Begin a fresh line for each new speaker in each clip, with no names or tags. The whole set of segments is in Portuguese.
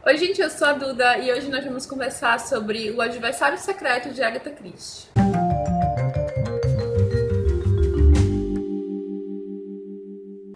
Oi, gente, eu sou a Duda e hoje nós vamos conversar sobre O Adversário Secreto de Agatha Christie.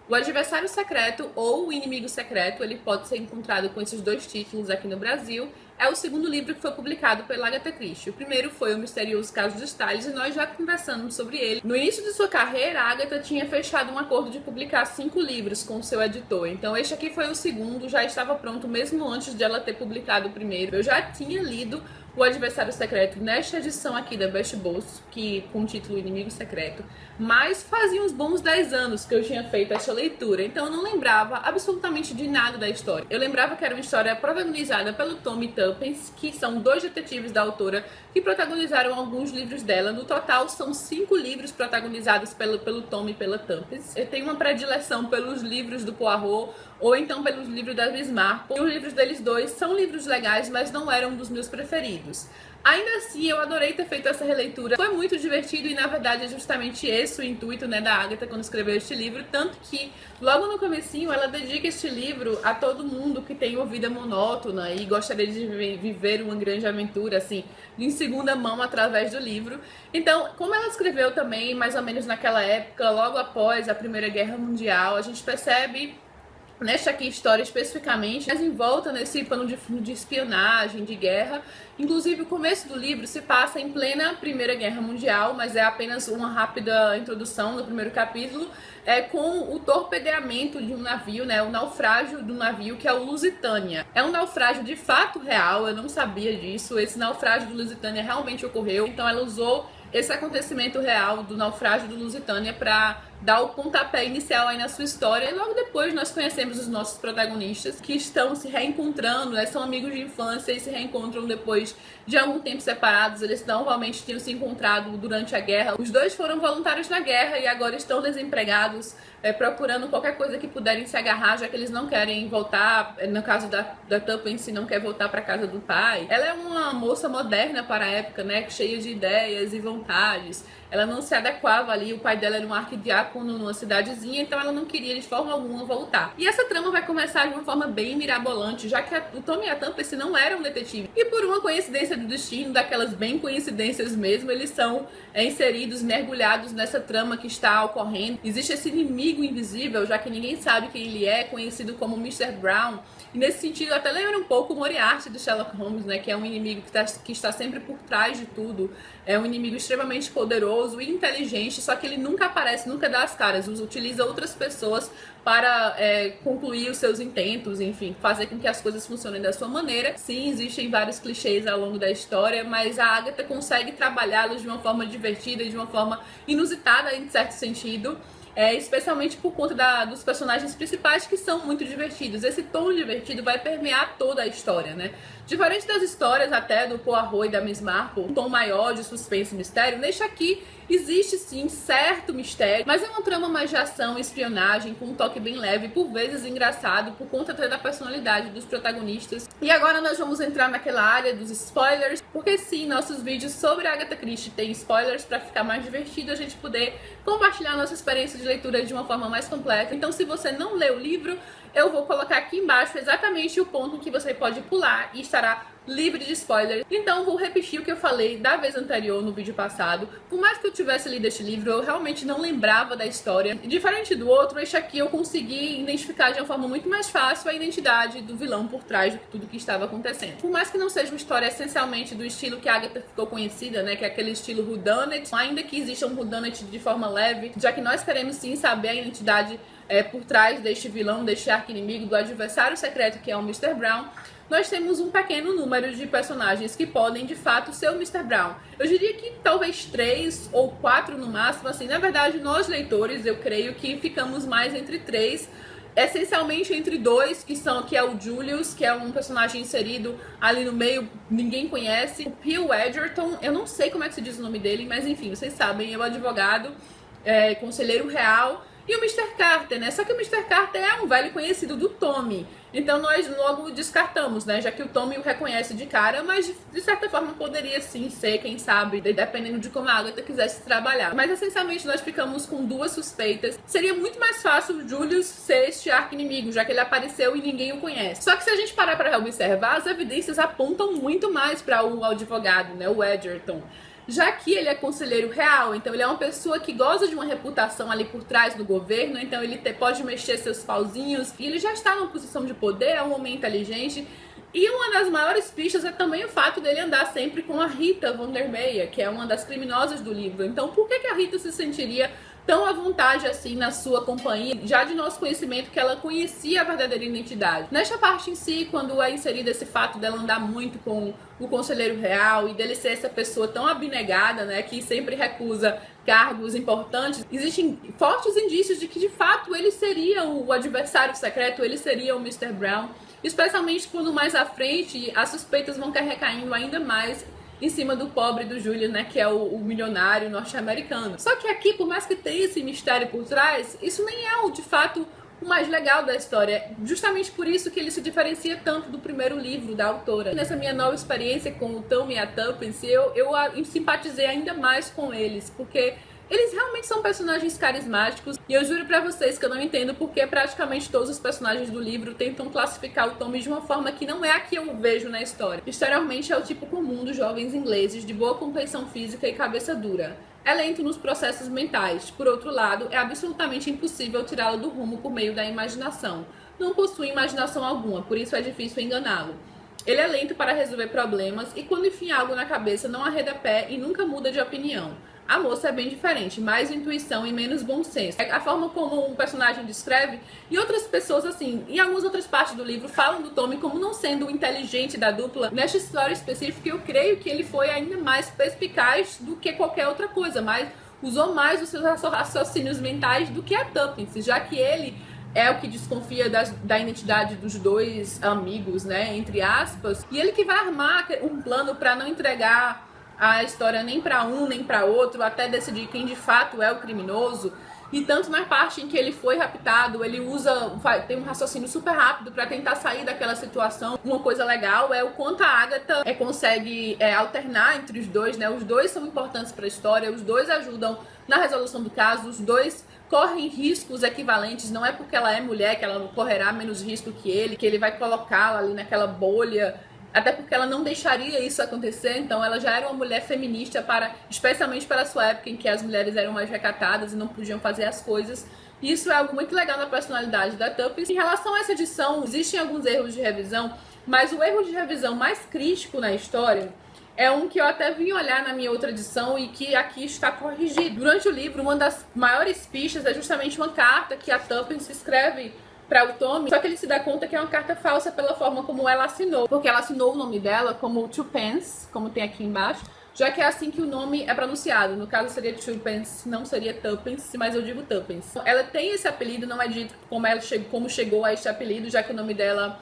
O Adversário Secreto ou O Inimigo Secreto, ele pode ser encontrado com esses dois títulos aqui no Brasil. É o segundo livro que foi publicado pela Agatha Christie. O primeiro foi O Misterioso Caso de Styles e nós já conversamos sobre ele. No início de sua carreira, a Agatha tinha fechado um acordo de publicar 5 livros com o seu editor. Então este aqui foi o segundo, já estava pronto mesmo antes de ela ter publicado o primeiro. Eu já tinha lido O Adversário Secreto nesta edição aqui da Best Bolso, que com o título Inimigo Secreto, mas fazia uns bons 10 anos que eu tinha feito essa leitura, então eu não lembrava absolutamente de nada da história. Eu lembrava que era uma história protagonizada pelo Tom e Tuppence, que são dois detetives da autora que protagonizaram alguns livros dela. No total são 5 livros protagonizados pelo Tom e pela Tuppence. Eu tenho uma predileção pelos livros do Poirot ou então pelos livros da Miss Marple. Os livros deles dois são livros legais, mas não eram dos meus preferidos. Ainda assim, eu adorei ter feito essa releitura. Foi muito divertido e, na verdade, é justamente esse o intuito, né, da Agatha quando escreveu este livro. Tanto que, logo no comecinho, ela dedica este livro a todo mundo que tem uma vida monótona e gostaria de viver uma grande aventura, assim, em segunda mão através do livro. Então, como ela escreveu também, mais ou menos naquela época, logo após a Primeira Guerra Mundial, a gente percebe nesta aqui história especificamente, mas envolta nesse pano de fundo de espionagem, de guerra. Inclusive o começo do livro se passa em plena Primeira Guerra Mundial, mas é apenas uma rápida introdução no primeiro capítulo, com o torpedeamento de um navio, né, o naufrágio do navio, que é o Lusitânia. É um naufrágio de fato real, eu não sabia disso, esse naufrágio do Lusitânia realmente ocorreu, então ela usou esse acontecimento real do naufrágio do Lusitânia para dar o pontapé inicial aí na sua história. E logo depois nós conhecemos os nossos protagonistas que estão se reencontrando, né? São amigos de infância e se reencontram depois de algum tempo separados. Eles normalmente tinham se encontrado durante a guerra. Os dois foram voluntários na guerra e agora estão desempregados, procurando qualquer coisa que puderem se agarrar, já que eles não querem voltar. No caso da Tuppence, não quer voltar para casa do pai. Ela é uma moça moderna para a época, né, cheia de ideias e vontades. Ela não se adequava ali, o pai dela era um arquidiácono numa cidadezinha, então ela não queria de forma alguma voltar. E essa trama vai começar de uma forma bem mirabolante, já que o Tom e a Tuppence não eram detetive. E por uma coincidência do destino, daquelas bem coincidências mesmo, eles são inseridos, mergulhados nessa trama que está ocorrendo. Existe esse inimigo invisível, já que ninguém sabe quem ele é, conhecido como Mr. Brown. E nesse sentido, até lembra um pouco o Moriarty de Sherlock Holmes, né, que é um inimigo que está sempre por trás de tudo. É um inimigo extremamente poderoso e inteligente, só que ele nunca aparece, nunca dá as caras, utiliza outras pessoas para concluir os seus intentos, enfim, fazer com que as coisas funcionem da sua maneira. Sim, existem vários clichês ao longo da história, mas a Agatha consegue trabalhá-los de uma forma divertida e de uma forma inusitada, em certo sentido. Especialmente por conta dos personagens principais, que são muito divertidos. Esse tom divertido vai permear toda a história, né? Diferente das histórias até do Poirot e da Miss Marple, um tom maior de suspense e mistério, neste aqui existe sim certo mistério, mas é uma trama mais de ação e espionagem, com um toque bem leve, por vezes engraçado, por conta até da personalidade dos protagonistas. E agora nós vamos entrar naquela área dos spoilers, porque sim, nossos vídeos sobre a Agatha Christie têm spoilers para ficar mais divertido, a gente poder compartilhar nossa experiência de leitura de uma forma mais completa. Então, se você não leu o livro, eu vou colocar aqui embaixo exatamente o ponto em que você pode pular e estará livre de spoilers. Então vou repetir o que eu falei da vez anterior no vídeo passado. Por mais que eu tivesse lido este livro, eu realmente não lembrava da história. E diferente do outro, este aqui eu consegui identificar de uma forma muito mais fácil a identidade do vilão por trás de tudo que estava acontecendo. Por mais que não seja uma história essencialmente do estilo que a Agatha ficou conhecida, né, que é aquele estilo whodunit, ainda que exista um whodunit de forma leve, já que nós queremos sim saber a identidade por trás deste vilão, deste arqui-inimigo, do adversário secreto que é o Mr. Brown, nós temos um pequeno número de personagens que podem, de fato, ser o Mr. Brown. Eu diria que talvez 3 ou 4 no máximo, assim, na verdade, nós leitores, eu creio que ficamos mais entre 3, essencialmente entre 2, que é o Julius, que é um personagem inserido ali no meio, ninguém conhece. O Phil Edgerton, eu não sei como é que se diz o nome dele, mas enfim, vocês sabem, é o advogado, conselheiro real. E o Mr. Carter, né? Só que o Mr. Carter é um velho conhecido do Tommy. Então nós logo descartamos, né? Já que o Tommy o reconhece de cara, mas de certa forma poderia sim ser, quem sabe, dependendo de como a Agatha quisesse trabalhar. Mas essencialmente nós ficamos com duas suspeitas. Seria muito mais fácil o Julius ser este arqui-inimigo, já que ele apareceu e ninguém o conhece. Só que se a gente parar para observar, as evidências apontam muito mais para o advogado, né? O Edgerton. Já que ele é conselheiro real, então ele é uma pessoa que goza de uma reputação ali por trás do governo, então ele pode mexer seus pauzinhos, e ele já está numa posição de poder, é um homem inteligente. E uma das maiores pistas é também o fato dele andar sempre com a Rita Von der Meyer, que é uma das criminosas do livro. Então por que a Rita se sentiria tão à vontade assim na sua companhia, já de nosso conhecimento que ela conhecia a verdadeira identidade? Nesta parte em si, quando é inserido esse fato dela andar muito com o conselheiro real e dele ser essa pessoa tão abnegada, né, que sempre recusa cargos importantes, existem fortes indícios de que de fato ele seria o adversário secreto, ele seria o Mr. Brown, especialmente quando mais à frente as suspeitas vão recaindo ainda mais em cima do pobre do Julian, né, que é o milionário norte-americano. Só que aqui, por mais que tenha esse mistério por trás, isso nem é de fato o mais legal da história. Justamente por isso que ele se diferencia tanto do primeiro livro da autora. Nessa minha nova experiência com o Tommy e a Tuppence, eu simpatizei ainda mais com eles, porque eles realmente são personagens carismáticos, e eu juro pra vocês que eu não entendo porque praticamente todos os personagens do livro tentam classificar o Tommy de uma forma que não é a que eu vejo na história. Exteriormente é o tipo comum dos jovens ingleses, de boa compreensão física e cabeça dura. É lento nos processos mentais. Por outro lado, é absolutamente impossível tirá-lo do rumo por meio da imaginação. Não possui imaginação alguma, por isso é difícil enganá-lo. Ele é lento para resolver problemas e quando enfim algo na cabeça não arreda pé e nunca muda de opinião. A moça é bem diferente, mais intuição e menos bom senso. A forma como um personagem descreve, e outras pessoas, assim, em algumas outras partes do livro, falam do Tommy como não sendo o inteligente da dupla. Nesta história específica, eu creio que ele foi ainda mais perspicaz do que qualquer outra coisa, mas usou mais os seus raciocínios mentais do que a Tuppence, já que ele é o que desconfia da identidade dos dois amigos, né, entre aspas, e ele que vai armar um plano para não entregar a história nem para um nem para outro, até decidir quem de fato é o criminoso. E tanto na parte em que ele foi raptado, ele tem um raciocínio super rápido para tentar sair daquela situação. Uma coisa legal é o quanto a Agatha consegue alternar entre os dois, né? Os dois são importantes para a história, os dois ajudam na resolução do caso, os dois correm riscos equivalentes. Não é porque ela é mulher que ela correrá menos risco que ele vai colocá-la ali naquela bolha. Até porque ela não deixaria isso acontecer, então ela já era uma mulher feminista, especialmente para a sua época em que as mulheres eram mais recatadas e não podiam fazer as coisas. E isso é algo muito legal na personalidade da Tuppence. Em relação a essa edição, existem alguns erros de revisão, mas o erro de revisão mais crítico na história é um que eu até vim olhar na minha outra edição e que aqui está corrigido. Durante o livro, uma das maiores pistas é justamente uma carta que a Tuppence escreve para o Tommy, só que ele se dá conta que é uma carta falsa pela forma como ela assinou, porque ela assinou o nome dela como Twopence, como tem aqui embaixo, já que é assim que o nome é pronunciado. No caso seria Twopence, não seria Tuppence, mas eu digo Tuppence. Ela tem esse apelido, não é dito como chegou a este apelido, já que o nome dela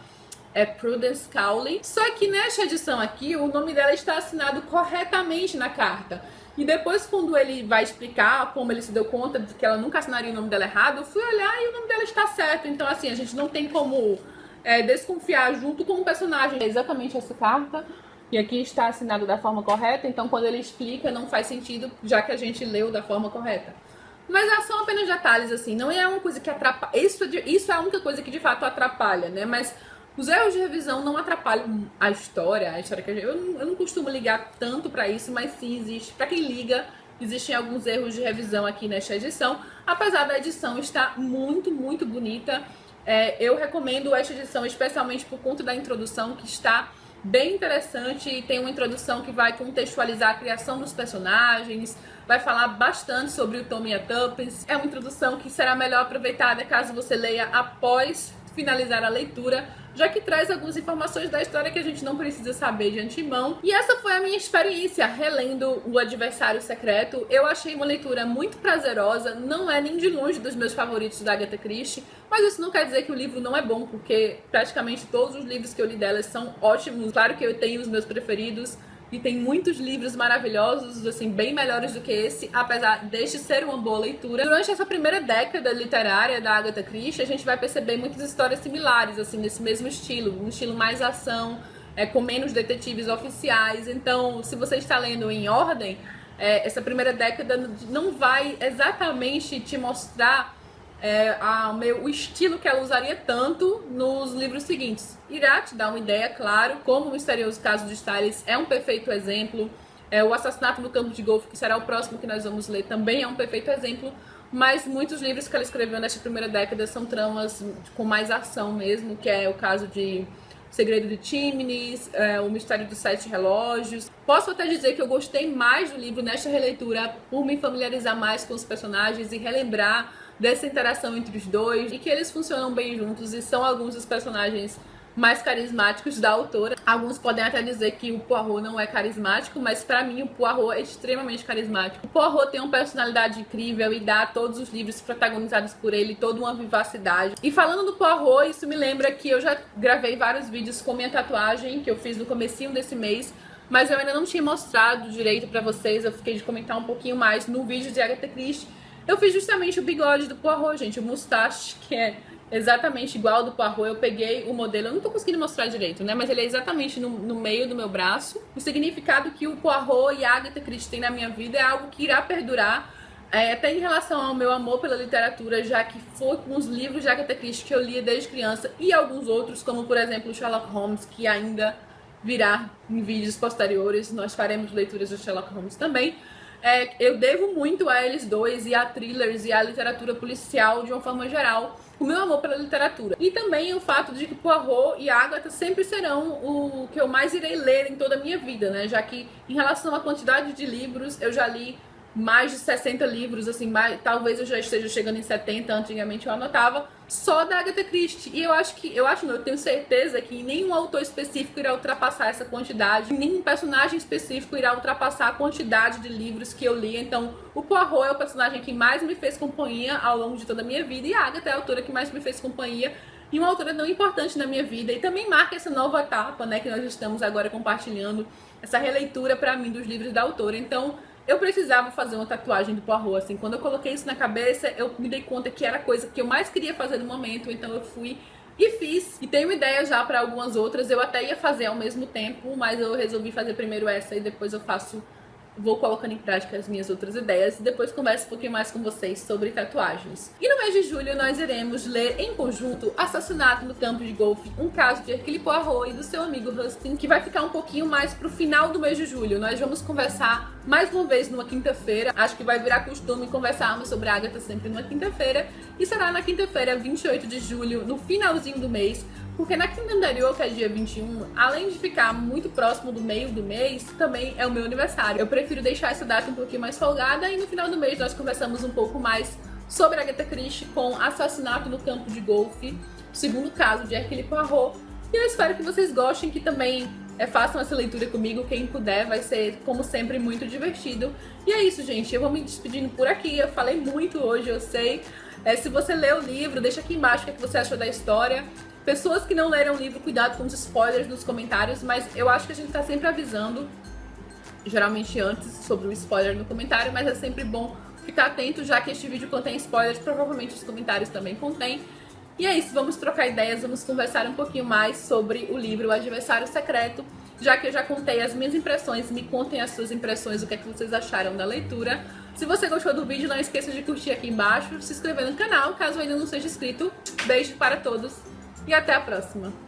é Prudence Cowley. Só que nesta edição aqui, o nome dela está assinado corretamente na carta. E depois, quando ele vai explicar como ele se deu conta de que ela nunca assinaria o nome dela errado, eu fui olhar e o nome dela está certo. Então, assim, a gente não tem como desconfiar junto com o personagem. É exatamente essa carta. E aqui está assinado da forma correta. Então, quando ele explica, não faz sentido, já que a gente leu da forma correta. Mas são apenas detalhes, assim. Não é uma coisa que atrapalha. Isso é a única coisa que, de fato, atrapalha, né? Mas os erros de revisão não atrapalham a história que eu não costumo ligar tanto pra isso, mas sim existe. Pra quem liga, existem alguns erros de revisão aqui nesta edição, apesar da edição estar muito, muito bonita. Eu recomendo esta edição especialmente por conta da introdução, que está bem interessante, e tem uma introdução que vai contextualizar a criação dos personagens, vai falar bastante sobre o Tommy e a Tuppence. É uma introdução que será melhor aproveitada caso você leia após finalizar a leitura, já que traz algumas informações da história que a gente não precisa saber de antemão. E essa foi a minha experiência relendo O Adversário Secreto. Eu achei uma leitura muito prazerosa, não é nem de longe dos meus favoritos da Agatha Christie, mas isso não quer dizer que o livro não é bom, porque praticamente todos os livros que eu li dela são ótimos. Claro que eu tenho os meus preferidos, e tem muitos livros maravilhosos, assim, bem melhores do que esse, apesar deste ser uma boa leitura. Durante essa primeira década literária da Agatha Christie, a gente vai perceber muitas histórias similares, assim, nesse mesmo estilo, um estilo mais ação, com menos detetives oficiais. Então, se você está lendo em ordem, essa primeira década não vai exatamente te mostrar o estilo que ela usaria tanto nos livros seguintes. Irá te dar uma ideia, claro, como o Misterioso Caso de Styles é um perfeito exemplo, o Assassinato no Campo de Golfe, que será o próximo que nós vamos ler, também é um perfeito exemplo, mas muitos livros que ela escreveu nesta primeira década são tramas com mais ação mesmo, que é o caso de Segredo de Chimneys, O Mistério dos Sete Relógios. Posso até dizer que eu gostei mais do livro nesta releitura por me familiarizar mais com os personagens e relembrar dessa interação entre os dois, e que eles funcionam bem juntos e são alguns dos personagens mais carismáticos da autora. Alguns podem até dizer que o Poirot não é carismático, mas pra mim o Poirot é extremamente carismático. O Poirot tem uma personalidade incrível e dá a todos os livros protagonizados por ele toda uma vivacidade. E falando do Poirot, isso me lembra que eu já gravei vários vídeos com minha tatuagem, que eu fiz no comecinho desse mês, mas eu ainda não tinha mostrado direito pra vocês. Eu fiquei de comentar um pouquinho mais no vídeo de Agatha Christie. Eu fiz justamente o bigode do Poirot, gente, o mustache, que é exatamente igual ao do Poirot. Eu peguei o modelo, eu não tô conseguindo mostrar direito, né? Mas ele é exatamente no meio do meu braço. O significado que o Poirot e a Agatha Christie têm na minha vida é algo que irá perdurar, até em relação ao meu amor pela literatura, já que foi com os livros de Agatha Christie que eu lia desde criança, e alguns outros, como por exemplo Sherlock Holmes, que ainda virá em vídeos posteriores. Nós faremos leituras do Sherlock Holmes também. Eu devo muito a eles dois e a thrillers e a literatura policial de uma forma geral, o meu amor pela literatura. E também o fato de que Poirot e Agatha sempre serão o que eu mais irei ler em toda a minha vida, né? Já que em relação à quantidade de livros, eu já li mais de 60 livros, assim, talvez eu já esteja chegando em 70, antigamente eu anotava, só da Agatha Christie. E eu tenho certeza que nenhum autor específico irá ultrapassar essa quantidade, nenhum personagem específico irá ultrapassar a quantidade de livros que eu li. Então, o Poirot é o personagem que mais me fez companhia ao longo de toda a minha vida, e a Agatha é a autora que mais me fez companhia, e uma autora tão importante na minha vida, e também marca essa nova etapa, né, que nós estamos agora compartilhando, essa releitura pra mim dos livros da autora. Então, eu precisava fazer uma tatuagem do Poirot, assim. Quando eu coloquei isso na cabeça, eu me dei conta que era a coisa que eu mais queria fazer no momento, então eu fui e fiz. E tenho ideia já para algumas outras, eu até ia fazer ao mesmo tempo, mas eu resolvi fazer primeiro essa e depois vou colocando em prática as minhas outras ideias e depois converso um pouquinho mais com vocês sobre tatuagens. E no mês de julho nós iremos ler em conjunto Assassinato no Campo de Golfe, um caso de Hercule Poirot e do seu amigo Huston, que vai ficar um pouquinho mais pro final do mês de julho. Nós vamos conversar mais uma vez numa quinta-feira, acho que vai virar costume conversarmos sobre a Agatha sempre numa quinta-feira, e será na quinta-feira, 28 de julho, no finalzinho do mês, porque na quinta anterior, que é dia 21, além de ficar muito próximo do meio do mês, também é o meu aniversário. Eu prefiro deixar essa data um pouquinho mais folgada, e no final do mês nós conversamos um pouco mais sobre Agatha Christie com Assassinato no Campo de Golfe, segundo caso de Hercule Poirot. E eu espero que vocês gostem, que também façam essa leitura comigo, quem puder, vai ser, como sempre, muito divertido. E é isso, gente, eu vou me despedindo por aqui. Eu falei muito hoje, eu sei. Se você leu o livro, deixa aqui embaixo o que você achou da história. Pessoas que não leram o livro, cuidado com os spoilers nos comentários, mas eu acho que a gente tá sempre avisando, geralmente antes, sobre o spoiler no comentário, mas é sempre bom ficar atento, já que este vídeo contém spoilers, provavelmente os comentários também contêm. E é isso, vamos trocar ideias, vamos conversar um pouquinho mais sobre o livro O Adversário Secreto, já que eu já contei as minhas impressões. Me contem as suas impressões, o que é que vocês acharam da leitura. Se você gostou do vídeo, não esqueça de curtir aqui embaixo, se inscrever no canal, caso ainda não seja inscrito. Beijo para todos e até a próxima!